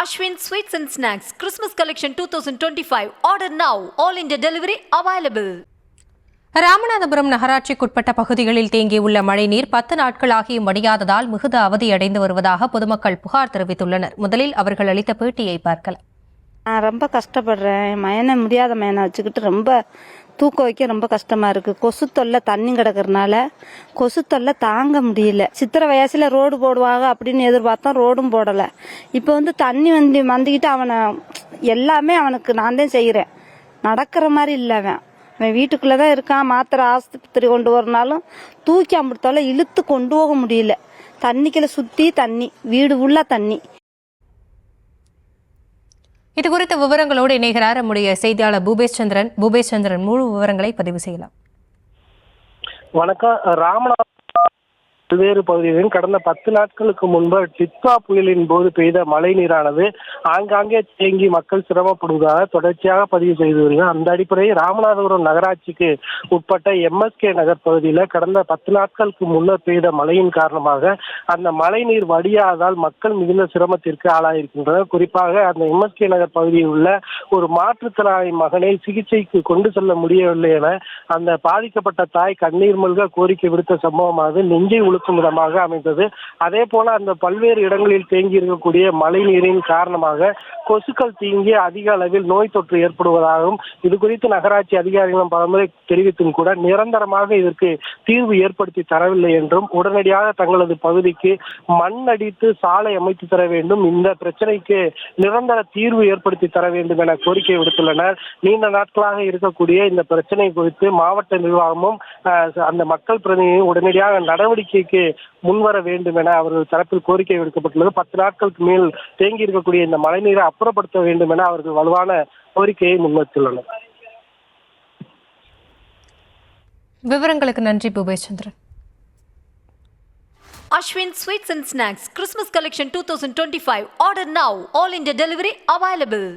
Ashwin Sweets and Snacks Christmas Collection 2025. Order now. All India delivery available. Ramanathapuram நகராட்சிக்குட்பட்ட பகுதிகளில் தேங்கியுள்ள மழைநீர் 10 நாட்களாகியும் வடியாததால் மிகுந்த அவதியடைந்து வருவதாக பொதுமக்கள் புகார் தெரிவித்துள்ளனர். முதலில் அவர்கள் அளித்த பேட்டியை பார்க்கலாம். நான் ரொம்ப கஷ்டப்படுறேன். முடியாத மயனை வச்சுக்கிட்டு ரொம்ப தூக்க வைக்க ரொம்ப கஷ்டமா இருக்கு. கொசு தொல்லை தண்ணி கிடக்குறதுனால கொசு தொல்லை தாங்க முடியல. சித்திரை வயசுல ரோடு போடுவாங்க அப்படின்னு எதிர்பார்த்தோம், ரோடும் போடலை. இப்போ தண்ணி வந்துக்கிட்டு அவனை எல்லாமே அவனுக்கு நான் தான் செய்கிறேன். நடக்கிற மாதிரி இல்லை. அவன் வீட்டுக்குள்ளே தான் இருக்கான். மாத்திரை ஆஸ்பத்திரி கொண்டு வரனாலும் தூக்கி அம்பிடுத்தால இழுத்து கொண்டு போக முடியல. தண்ணிக்குள்ள சுற்றி தண்ணி, வீடு ஃபுல்லாக தண்ணி. இது குறித்த விவரங்களோடு இணைகிறார் நம்முடைய செய்தியாளர் பூபேஷ் சந்திரன். முழு விவரங்களை பதிவு செய்யலாம். வணக்கம். ராமநாதபுரம் பல்வேறு பகுதிகளில் கடந்த 10 நாட்களுக்கு முன்பு டிட்வா புயலின் போது பெய்த மழை நீரானது ஆங்காங்கே தேங்கி மக்கள் சிரமப்படுவதாக தொடர்ச்சியாக பதிவு செய்து வருகிறார். அந்த அடிப்படையில் ராமநாதபுரம் நகராட்சிக்கு உட்பட்ட MSK நகர் பகுதியில் கடந்த 10 நாட்களுக்கு முன்னர் பெய்த மழையின் காரணமாக அந்த மழை நீர் வடியாததால் மக்கள் மிகுந்த சிரமத்திற்கு ஆளாயிருக்கின்றனர். குறிப்பாக அந்த MSK நகர் பகுதியில் உள்ள ஒரு மாற்றுத்திறனாளி மகனை சிகிச்சைக்கு கொண்டு செல்ல முடியவில்லை என அந்த பாதிக்கப்பட்ட தாய் கண்ணீர் மல்க கோரிக்கை விடுத்த சம்பவமானது நெஞ்சை உழுக்கும் விதமாக அமைந்தது. அதே போல அந்த பல்வேறு இடங்களில் தேங்கி இருக்கக்கூடிய மழை நீரின் காரணமாக கொசுக்கள் தீங்கி அதிக அளவில் நோய் தொற்று ஏற்படுவதாகவும் இது குறித்து நகராட்சி அதிகாரிகளும் பலமுறை தெரிவித்தும் கூட நிரந்தரமாக இதற்கு தீர்வு ஏற்படுத்தி தரவில்லை என்றும் உடனடியாக தங்களது பகுதிக்கு மண் அடித்து சாலை அமைத்து தர வேண்டும், இந்த பிரச்சனைக்கு நிரந்தர தீர்வு ஏற்படுத்தி தர வேண்டும் என கோரிக்கை விடுத்துள்ளனர். நீண்ட நாட்களாக இருக்கக்கூடிய இந்த பிரச்சனை குறித்து மாவட்ட நிர்வாகமும் அந்த மக்கள் பிரதிநிதியும் உடனடியாக நடவடிக்கைக்கு முன்வர வேண்டும் என அவர்கள் தரப்பில் கோரிக்கை விடுக்கப்பட்டுள்ளது. 10 நாட்களுக்கு மேல் தேங்கி இருக்கக்கூடிய இந்த மழைநீரை அப்புறப்படுத்த வேண்டும் என அவர்கள் வலுவான கோரிக்கையை முன்வைத்துள்ளனர். விவரங்களுக்கு நன்றி பூபேஷ் சந்திரன். Ashwin Sweets and Snacks Christmas Collection 2025. Order now. All India delivery available.